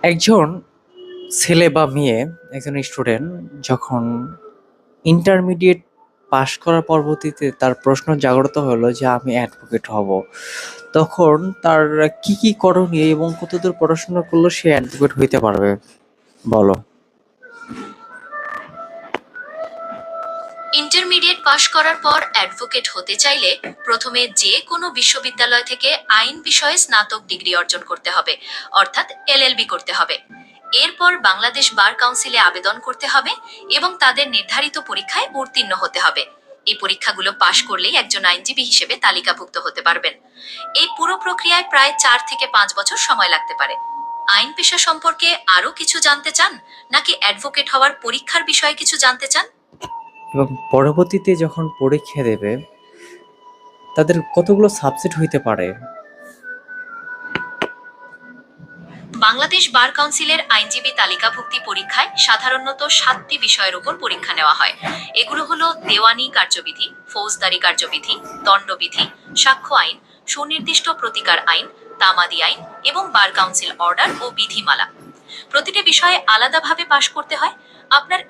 একজন ছেলে বা মেয়ে, একজন স্টুডেন্ট যখন ইন্টারমিডিয়েট পাশ করার পরবর্তীতে তার প্রশ্ন জাগ্রত হলো যে আমি অ্যাডভোকেট হব। তখন তার কি করণীয় এবং কতদূর পড়াশোনা করলে সে অ্যাডভোকেট হইতে পারবে? বলো। ইন্টারমিডিয়েট পাশ করার পর অ্যাডভোকেট হতে চাইলে প্রথমে যে কোনো বিশ্ববিদ্যালয় থেকে আইন বিষয়ে স্নাতক ডিগ্রি অর্জন করতে হবে, অর্থাৎ এলএলবি করতে হবে। এরপর বাংলাদেশ বার কাউন্সিলে আবেদন করতে হবে এবং তাদের নির্ধারিত পরীক্ষায় উত্তীর্ণ হতে হবে। এই পরীক্ষাগুলো পাশ করলেই একজন আইনজীবী হিসেবে তালিকাভুক্ত হতে পারবেন। এই পুরো প্রক্রিয়ায় প্রায় 4 থেকে 5 বছর সময় লাগতে পারে। আইন পেশা সম্পর্কে আরো কিছু জানতে চান, নাকি অ্যাডভোকেট হওয়ার পরীক্ষার বিষয়ে কিছু জানতে চান? এবং পরবর্তীতে যখন পরীক্ষা দেবে তাদের কতগুলো সাবজেক্ট হইতে পারে? বাংলাদেশ বার কাউন্সিলের আইনজীবী তালিকাভুক্তি পরীক্ষায় সাধারণত 7টি বিষয়ের উপর পরীক্ষা নেওয়া হয়। এগুলো হলো দেওয়ানি কার্যবিধি, ফৌজদারি কার্যবিধি, দণ্ডবিধি, সাক্ষ্য আইন, সুনির্দিষ্ট প্রতিকার আইন, তামাদি আইন এবং বার কাউন্সিল অর্ডার ও বিধিমালা। প্রতিটি বিষয়ে আলাদাভাবে পাশ করতে হয়। আপনার